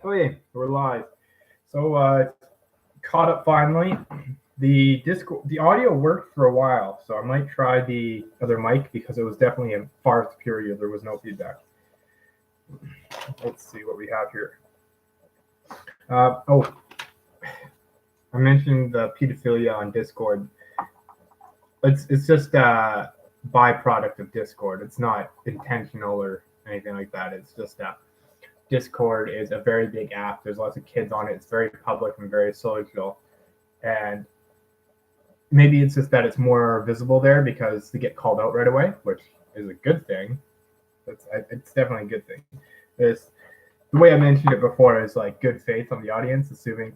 Oh yeah, we're live. So caught up finally. The Discord, the audio worked for a while, so I might try the other mic because it was definitely a far superior. There was no feedback. Let's see what we have here. Oh, I mentioned the pedophilia on Discord. It's just a byproduct of Discord. It's not intentional or anything like that. It's just Discord is a very big app. There's lots of kids on it. It's very public and very social. And maybe it's just that it's more visible there because they get called out right away, which is a good thing. It's definitely a good thing. There's, the way I mentioned it before is like good faith on the audience, assuming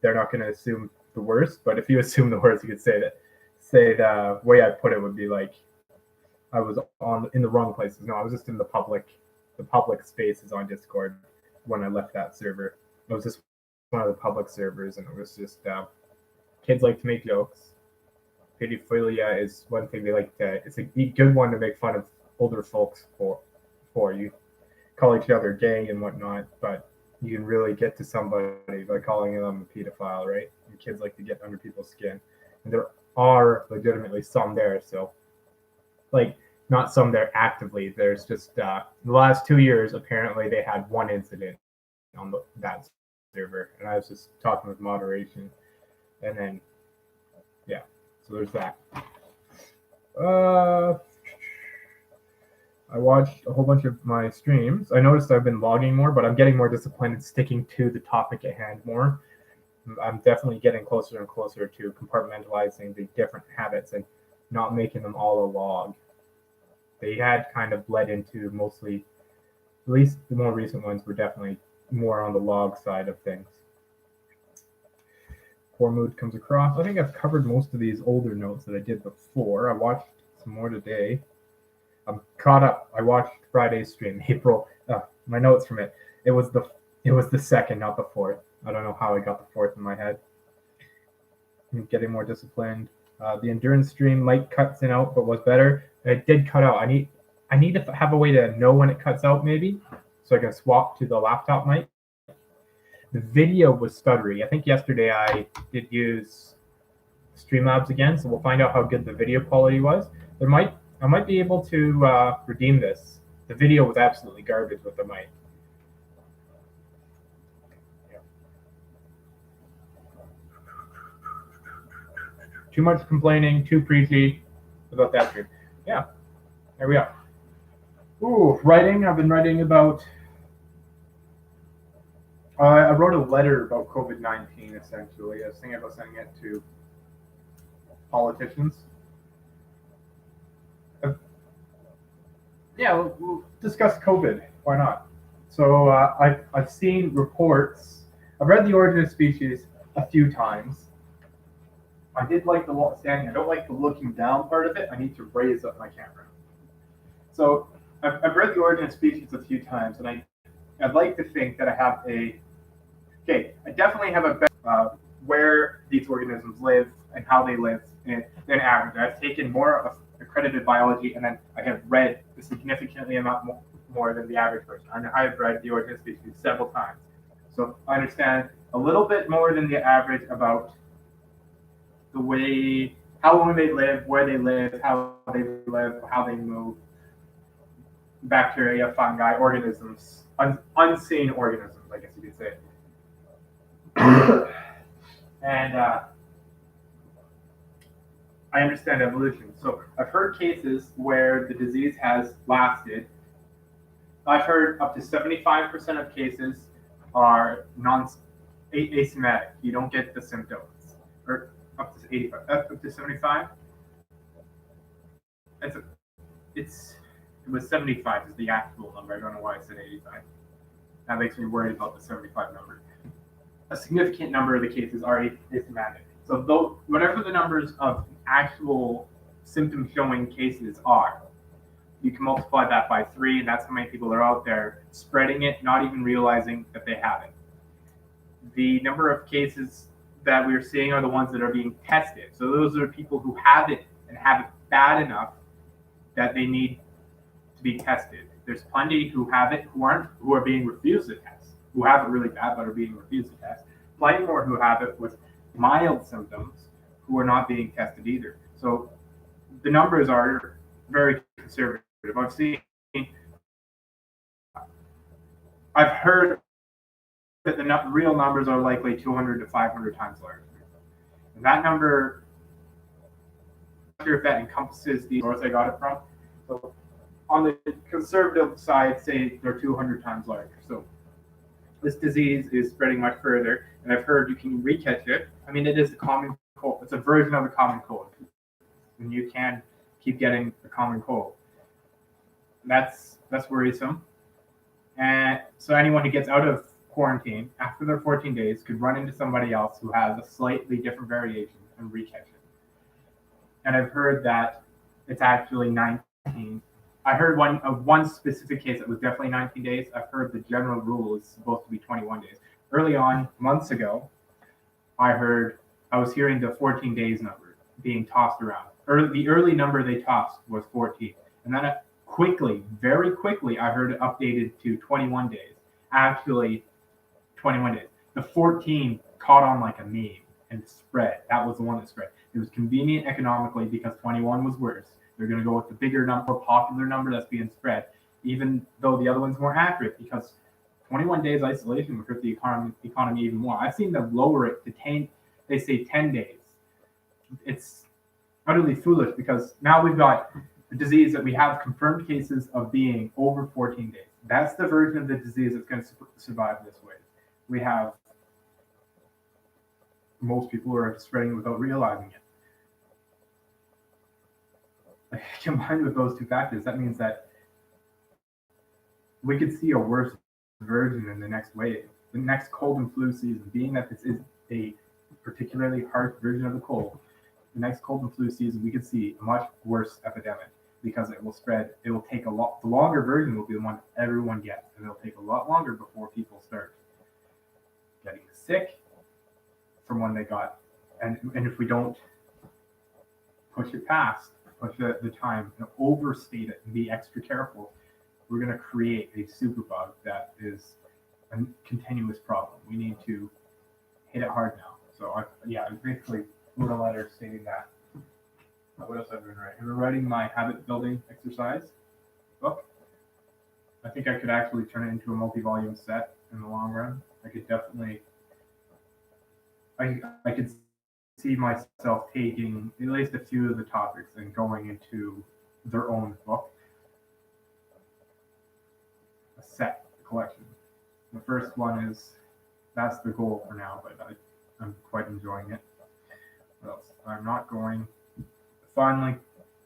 they're not going to assume the worst. But if you assume the worst, you could say that. Say the way I put it would be like I was on in the wrong places. No, I was just in the public spaces on Discord when I left that server. It was just one of the public servers, and it was just kids like to make jokes. Pedophilia is one thing they like to. It's a good one to make fun of older folks for. You call each other gay and whatnot, but you can really get to somebody by calling them a pedophile, right? And kids like to get under people's skin, and there are legitimately some there. So, like, not some there actively. There's just the last 2 years, apparently they had one incident on that server, and I was just talking with moderation, and then yeah, so there's that. Uh, I watched a whole bunch of my streams. I noticed I've been logging more, but I'm getting more disciplined and sticking to the topic at hand more. I'm definitely getting closer and closer to compartmentalizing the different habits and not making them all a log. They had kind of bled into mostly, at least the more recent ones were definitely more on the log side of things. Poor mood comes across. I think I've covered most of these older notes that I did before. I watched some more today. I'm caught up. I watched Friday's stream, April. My notes from it. It was the second, not the fourth. I don't know how I got the fourth in my head. I'm getting more disciplined. The endurance stream might cuts in out, but was better. It did cut out. I need to have a way to know when it cuts out, maybe, so I can swap to the laptop mic. The video was stuttery. I think yesterday I did use Streamlabs again, so we'll find out how good the video quality was. I might be able to redeem this. The video was absolutely garbage with the mic. Yeah. Too much complaining, too preachy about that stream. Yeah, there we are. Ooh, writing. I've been writing about. I wrote a letter about COVID-19. Essentially, I was thinking about sending it to politicians. Uh, yeah, we'll discuss COVID. Why not? So I've seen reports. I've read The Origin of Species a few times. I did like the standing. I don't like the looking down part of it. I need to raise up my camera. So I've read The Origin of Species a few times, and I'd like to think that I have a okay. I definitely have a better where these organisms live and how they live than average. I've taken more of accredited biology, and then I have read significantly amount more than the average person. I've read The Origin of Species several times, so I understand a little bit more than the average about the way how long they live, where they live, how they live, how they move, bacteria, fungi, organisms, unseen organisms, I guess you could say. And I understand evolution. So I've heard cases where the disease has lasted. I've heard up to 75% of cases are asymptomatic. You don't get the symptoms, or up to 85, up to 75. It was 75 is the actual number. I don't know why I said 85. That makes me worried about the 75 number. A significant number of the cases are asymptomatic. So though, whatever the numbers of actual symptom showing cases are, you can multiply that by 3, and that's how many people are out there spreading it, not even realizing that they have it. The number of cases that we're seeing are the ones that are being tested. So those are people who have it and have it bad enough that they need to be tested. There's plenty who have it who are being refused to test. who have it really bad but are being refused to test, plenty more who have it with mild symptoms who are not being tested either. So the numbers are very conservative. I've heard that the real numbers are likely 200 to 500 times larger. And that number, I'm not sure if that encompasses the source I got it from. So on the conservative side, say they're 200 times larger. So this disease is spreading much further, and I've heard you can recatch it. I mean, it is a common cold. It's a version of a common cold, and you can keep getting a common cold. That's worrisome. And so anyone who gets out of quarantine after their 14 days could run into somebody else who has a slightly different variation and recatch it. And I've heard that it's actually 19. I heard one specific case that was definitely 19 days. I've heard the general rule is supposed to be 21 days. Early on, months ago, I was hearing the 14 days number being tossed around. The early number they tossed was 14. And then very quickly, I heard it updated to 21 days. Actually, 21 days. The 14 caught on like a meme and spread. That was the one that spread. It was convenient economically because 21 was worse. They're going to go with the bigger number, more popular number that's being spread, even though the other one's more accurate because 21 days isolation would hurt the economy even more. I've seen them lower it to 10. They say 10 days. It's utterly foolish because now we've got a disease that we have confirmed cases of being over 14 days. That's the version of the disease that's going to survive this way. We have most people are spreading it without realizing it. Combined with those two factors, that means that we could see a worse version in the next wave. The next cold and flu season, being that this is a particularly harsh version of the cold, the next cold and flu season, we could see a much worse epidemic because it will spread. It will take a lot. The longer version will be the one everyone gets, and it'll take a lot longer before people start getting sick from when they got. And if we don't push it past, push the time, and overstate it, and be extra careful, we're going to create a superbug that is a continuous problem. We need to hit it hard now. So I basically wrote a letter stating that. What else I've been writing? I've been writing my habit building exercise book. I think I could actually turn it into a multi-volume set in the long run. I could definitely, I could see myself taking at least a few of the topics and going into their own book, a set collection. The first one that's the goal for now, but I'm quite enjoying it. What else? I'm not going, finally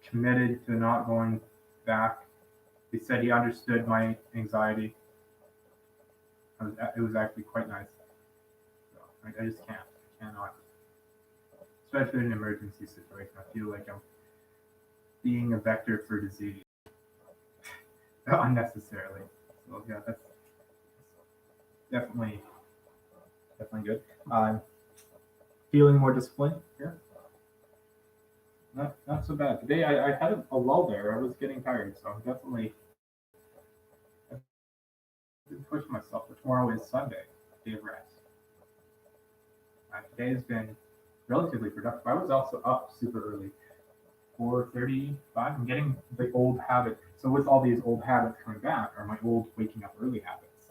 committed to not going back. He said he understood my anxiety. It was actually quite nice. So I just cannot. Especially in an emergency situation, I feel like I'm being a vector for disease unnecessarily. So yeah, that's definitely good. I'm feeling more disciplined here. Not so bad. Today I had a lull there. I was getting tired, so I'm definitely I didn't push myself. But tomorrow is Sunday, day of rest. Today has been relatively productive. I was also up super early, 4:35. I'm getting the old habit. So with all these old habits coming back, are my old waking up early habits.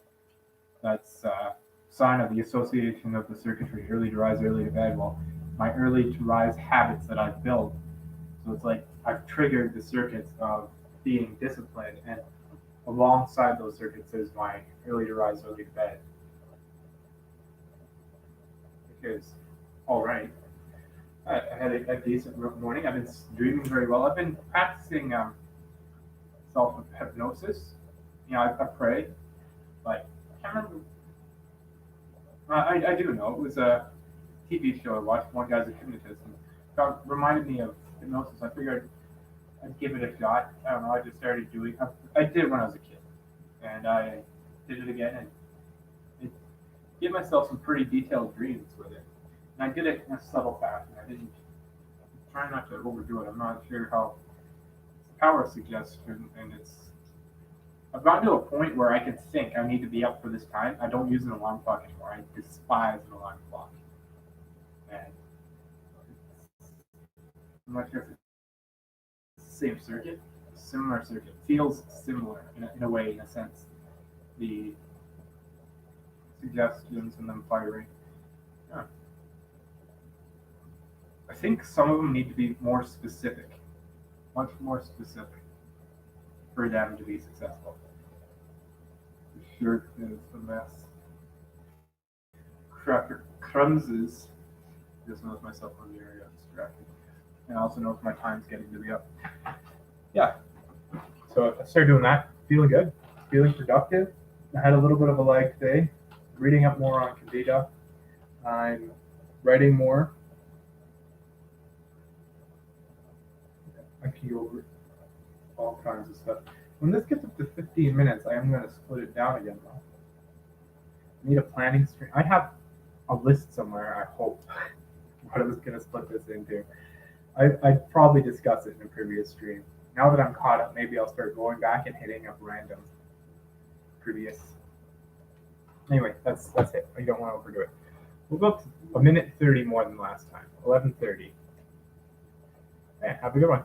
That's a sign of the association of the circuitry, early to rise, early to bed. Well, my early to rise habits that I've built. So it's like I've triggered the circuits of being disciplined, and alongside those circuits is my early to rise, early to bed. Because, all right, I had a decent morning. I've been dreaming very well. I've been practicing self hypnosis. I pray, but I can't remember. I do know it was a TV show I watched. One guy's a hypnotist, and it reminded me of hypnosis. I figured I'd give it a shot. I don't know. I just started doing. I did it when I was a kid, and I did it again, and it gave myself some pretty detailed dreams with it. And I did it in a subtle fashion. I didn't try not to overdo it. I'm not sure how power suggestion, and it's I've gotten to a point where I can think I need to be up for this time. I don't use an alarm clock anymore. I despise an alarm clock. And I'm not sure if it's the same circuit, similar circuit. Feels similar in a way, in a sense. The suggestions and them firing. Yeah. I think some of them need to be more specific, much more specific, for them to be successful. The shirt is a mess. Crumses. Just knows myself on the area distracted. And I also know if my time's getting to be up. Yeah. So I started doing that, feeling good, feeling productive. I had a little bit of a lag today, reading up more on Candida. I'm writing more. I can go over all kinds of stuff. When this gets up to 15 minutes, I am going to split it down again though. I need a planning stream. I have a list somewhere, I hope, what I was going to split this into. I'd probably discuss it in a previous stream. Now that I'm caught up, maybe I'll start going back and hitting up random previous. Anyway, that's it. I don't want to overdo it. We'll go up to a minute 30 more than last time. 11:30. Okay, have a good one.